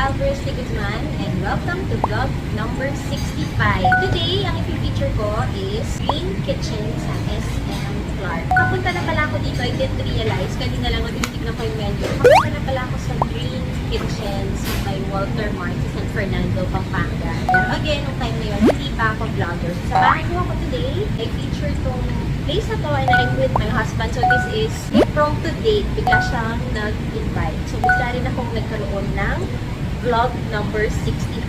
and welcome to vlog number 65. Today, ang ipipicture ko is Green Kitchen sa SM Clark. Kapunta na pala ako dito, I didn't realize, kanina lang nag-tignan ko yung menu. Kapunta na pala ako sa Green Kitchen sa may Waltermart sa San Fernando, Pampanga. Pero again, nung time na yun, hindi pa ako vlogger. So, sa bahay ko ako today, I feature tong place na to and I'm with my husband. So this is impromptu date. Bigla siyang nag-invite. So bigla rin akong nagkaroon ng vlog number 65.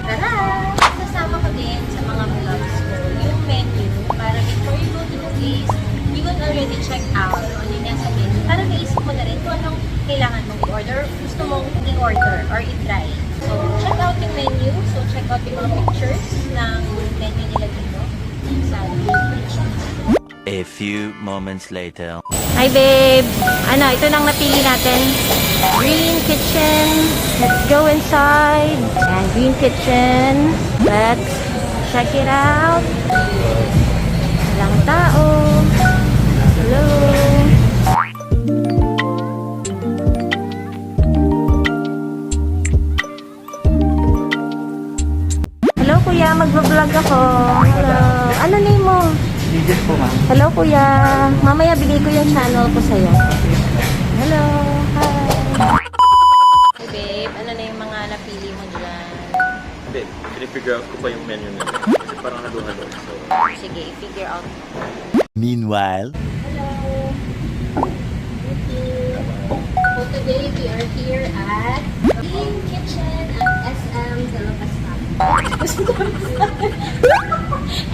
Tara! Kasama ko din sa mga vlogs ko yung menu para before you go to the place, you will already check out on yung nasa menu. Para maisip mo na rin kung anong kailangan mong i-order or gusto mong i-order or i-try. So check out yung menu. So check out yung mga pictures ng menu nila dito sa Green Kitchen. A few moments later. Hi babe! Ano, ito nang napili natin. Green Kitchen. Let's go inside. And Green Kitchen. Let's check it out. Walang tao. Hello! Hello kuya, mag-vlog ako. Hello. Ano name mo? Yes po, ma'am. Hello kuya. Mamaya bigay ko yung channel ko sa'yo. Hello. Hi. Hey babe, ano na yung mga napili mo dyan? Hindi, pinifigure out ko pa yung menu nila. Kasi parang halo-halo. So, Sige, i-figure out. Meanwhile, Hello. So today we are here at Green Kitchen at SM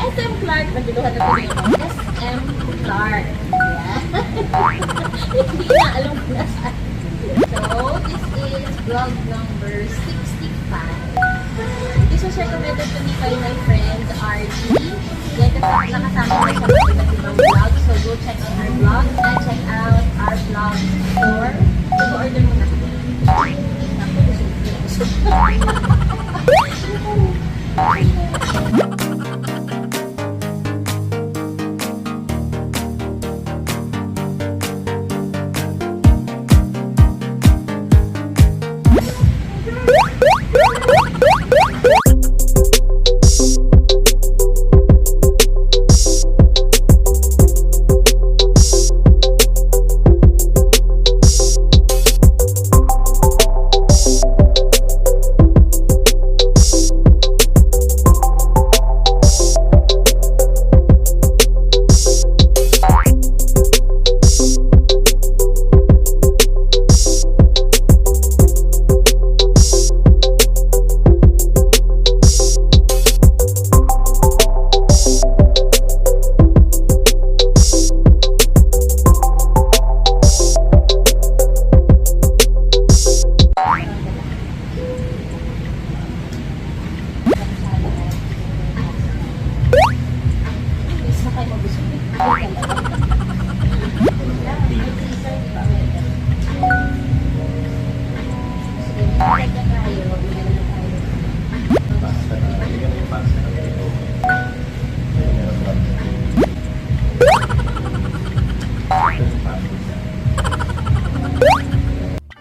SM Clark. Naguluhan na po yun. SM Clark. Yeah. Hindi na alam ko na saan. So, this is vlog number 65. This was recommended to me by my friend, Ardee. Yan, nakasama ko sa mga iba't ibang vlog. So, go check out our vlog and check out our vlog store. Mag-order mo na.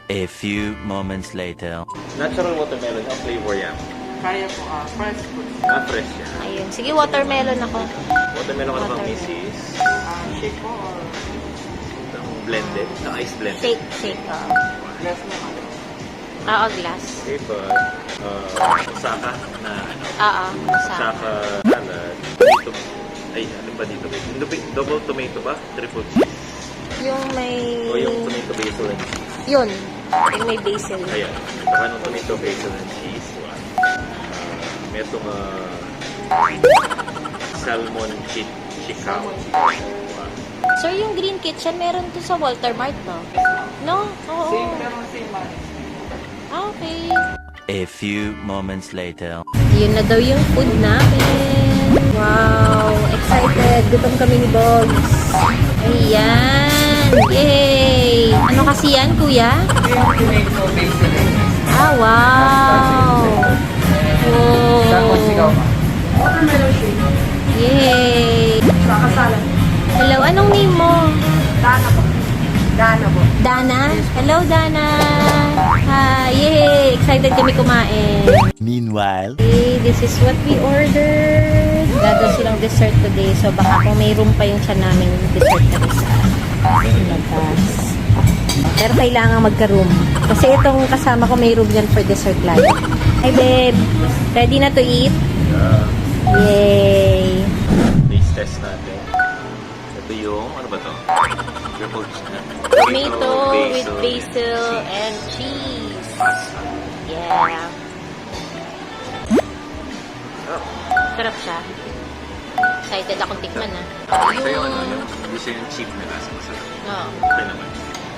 a few moments later. natural watermelon ang flavor yan. Kaya po, fresh po. Fresh yan. Ayun. Sige, watermelon ako. Watermelon ka naman, Watermelon. misis. Shake po or Itong blended, na ice blended. Shake, shake. glass naman. Oo, glass. Okay, but, saka na, Sa saka salad. Dito, ay, ano ba dito? Double tomato ba? Triple cheese? yung may... O yung tomato basil and cheese? Yun. Yung may basil. Ayan. Saka ng tomato basil and cheese. May itong salmon chicaw. Sir, yung Green Kitchen, meron to sa Waltermart, no? No? Oo. Same pero same man. Okay. A few moments later. Yun na daw yung food namin. Wow! Excited! Gutom kami ni Bogs. Ayan! Yay! Ano kasi yan, kuya? Tomato basil. Ah, wow! Tapos ikaw, Wow! watermelon shake. Yay! Saka salad. Hello, anong name mo? Dana po. Dana? Hello, Dana! Hi! Yay! Excited excited kami kumain. Meanwhile, Okay, this is what we ordered. Gagawin silang dessert today. So, baka kung may room pa yung siya namin, dessert kami sa labas. Pero kailangan magka-room. Kasi itong kasama ko may room yan for dessert lang. Hi, babe. Ready na to eat? Yay! Taste test natin. Ito yung, ano ba to? Triple Tomato with basil and cheese. Pasta. Yeah. Sarap siya. Excited akong tikman Ito yung ano, yung gusto yung cheap na lasa masarap. No. Okay naman.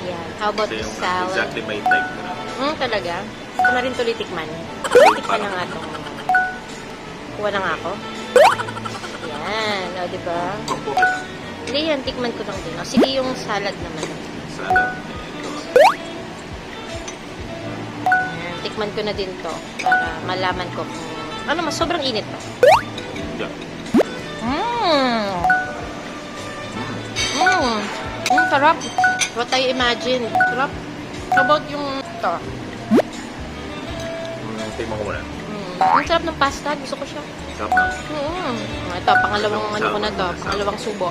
Yeah. How about Ito the yung salad? exactly my type na. Talaga? Gusto na rin tuloy tikman. Tikman na nga itong... Kuha na nga ako. Yan. O, diba? Pampukas. Hindi yan. Tikman ko lang din. O, sige yung salad naman. Salad. Yan. Tikman ko na din to. Para malaman ko kung... Ano mas sobrang init to. Yeah. Sarap. What I imagine. Sarap. How about yung ito? Tingnan ko muna. Ang sarap ng pasta. Gusto ko siya. Sarap na. Ito, pangalawang ano ko na to. Pangalawang subo.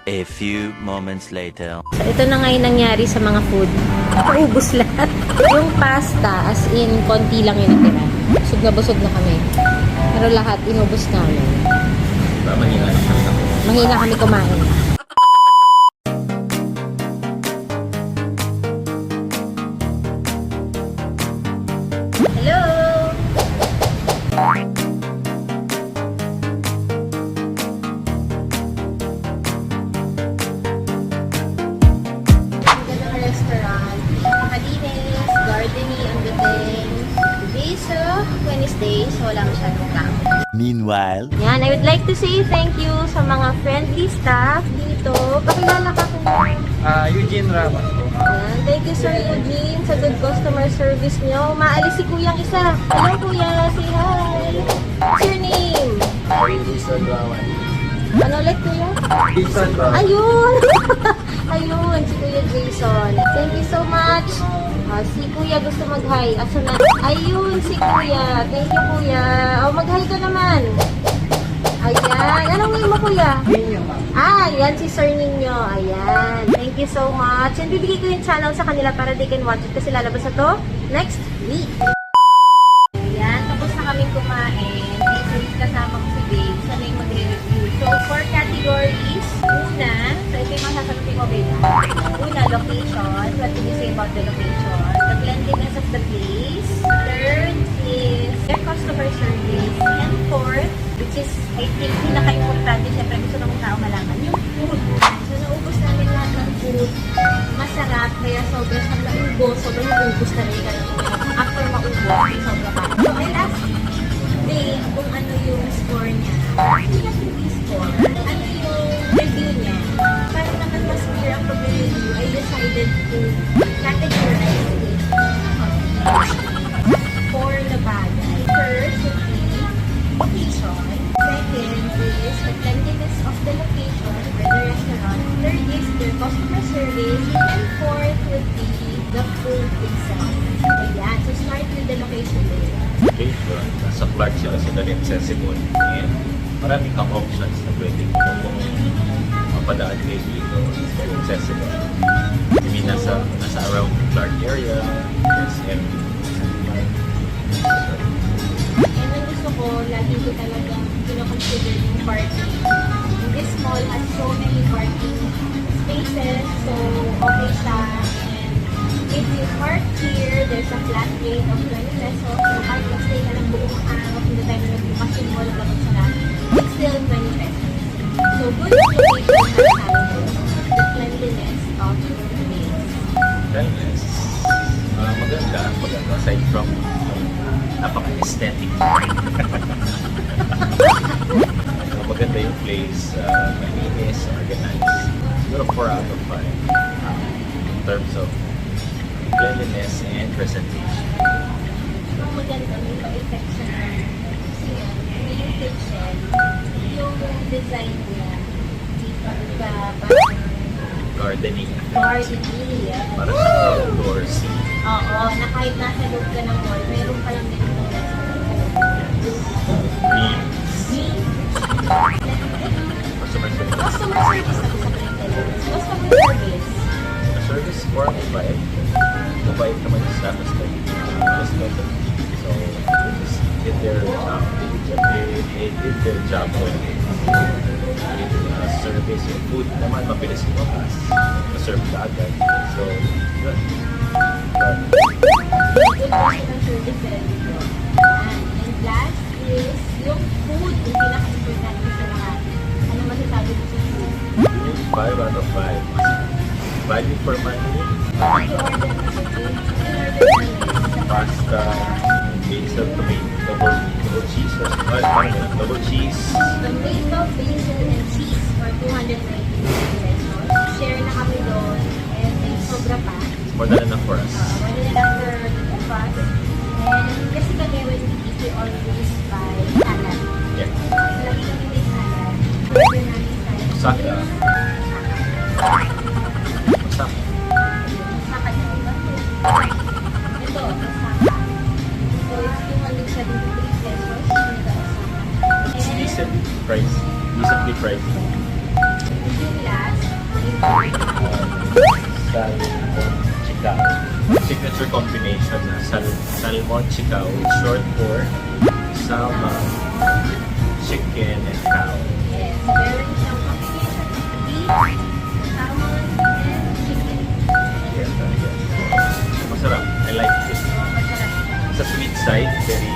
a few moments later. So, ito na nga yung nangyari sa mga food. Naubos lahat. Yung pasta, as in, konti lang yung natira. Busog na kami. Pero lahat, inubos namin. Mahina na kami. Mahina kami kumain. Hello! Restaurant. Nakalinis, gardening, ang dating. Today's Wednesday, so wala masyadong tao. Meanwhile, Yan, I would like to say thank you sa mga friendly staff dito. Pakilala ka kung Eugene Ramos po. Yan, thank you Sir Eugene sa good customer service nyo. Maalis si Kuyang isa. Hello Kuya, say hi. What's your name? Jason Rawan. Ano ulit Kuya? Jason Rawan. Ayun! Ayun, si Kuya Jason. Thank you so much. Si Kuya gusto mag-hi. Aso na? Ayun, si Kuya. Thank you, Kuya. Mag-hi ka naman. Ayan. Anong name mo, Kuya? Ninyo, ma'am. Yan si Sir Ninyo. Ayan. Thank you so much. And bibigay ko yung channel sa kanila para they can watch it kasi lalabas na to next week. Ayan. Tapos na kaming kumain. Next week kasama ko si Babe. Sana yung magre-review. So, 4 categories. Una, so ito yung masasagutin mo, Babe. Una, location. What did you say about the location? The cleanliness of the place. Third is their customer service. And fourth, which is, I think, pinaka-importante, syempre gusto ng tao malaman, yung food. So, naubos namin lahat ng food. Masarap, kaya sobrang naubos. Sobrang naubos na rin kaya after maubos, sobrang pa. So, I'll ask Dave kung ano yung score niya. Hindi na score. Ano yung review niya? Para naman mas clear ang pag-review, I decided to categorize it for the bagay. First would be location. Second is the cleanliness of the location or the restaurant. Third is their customer service. And fourth would be the food itself. Ayan. So start with the location there. Location. Nasa Clark sila very accessible. And marami kang options na pwede kung mapadaan kayo dito. It's very accessible. I mean, nasa around Clark area. SM. And ang gusto ko, lagi ko talaga kino-consider yung parking. This mall has so many parking spaces, so okay siya. And if you park here, there's a flat rate of 20 pesos. So kahit mag-stay ka ng buong araw, kung the time na nagbukas yung mall, labas na lang, it's still 20 pesos. So good location has the cleanliness of the place. Wellness. Maganda. Aside from napaka-aesthetic. Maganda yung place. Malinis, organized. Siguro 4 out of 5. In terms of cleanliness and presentation. Ang maganda yung pa-effect siya. Kasi yung kitchen, yung design niya, dito, Gardening. gardening. Para sa outdoor scene. Oo, na kahit nasa loob ka ng mall, meron pa lang din yung Green. Customer Customer service. service ako sa Pilipinas. Customer service. The service for mobile. Mobile naman yung status ko. So, they just did their job. They did their job well. Service yung food naman, mabilis yung mapas. Na-serve ka agad. So, yun. Good customer service talaga dito. And last is yung food. Yung pinaka-importante sa lahat. Ano masasabi mo sa food? 5 out of 5. Value for money. I-order kasi food. I-order namin. Pasta. Basil, tomato, double cheese. Double cheese. Tomato, basil, and cheese for 290 pesos. Share na kami doon. And may sobra pa. More than enough for us. Wala na lang for the bus. And kasi kami when we eat, we always buy salad. Yeah. Lagi kami may salad. Order namin salad. Osaka. Osaka. Osaka na iba to. Ito, Osaka. So, it's 273 pesos. Ito, Osaka. It's decent price. Decently priced. Yung last, Salmon Chicao. Signature combination na Salmon Chicao, short for salmon, chicken, and cow. yes, meron siyang combination of beef, salmon, and chicken. Yes. Masarap. I like it. Masarap siya. Sa sweet side, very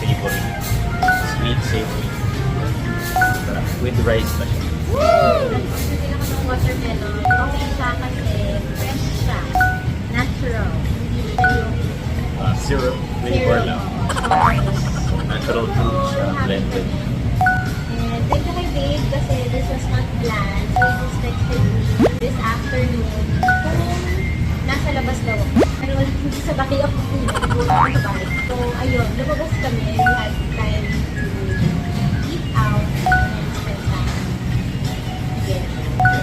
savory. Sweet, savory. Masarap. With rice na siya. Gusto nila ko ng watermelon. Okay siya kasi fresh siya. Natural. Hindi siya yung Syrup flavor lang. Natural fruit siya, blended. And thank you kay Babe kasi this was not planned. So it was texted me this afternoon kung nasa labas daw ako. Pero hindi sa bahay ako kung nagpupunta sa bahay. So ayun, lumabas kami. We had time to eat out and spend time together.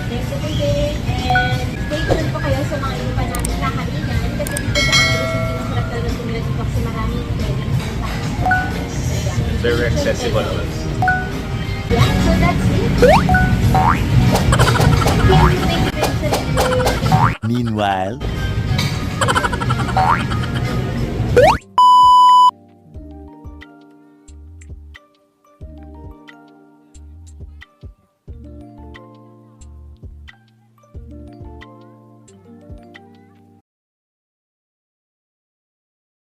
Thank you kay Babe and stay tuned po kayo sa mga iba pa namin nakalinan kasi dito sa Angeles yung pinasarap talaga tumila dito kasi maraming pwedeng punta. Very accessible also. Yeah, so that's it. Thank you, Vincent. Meanwhile,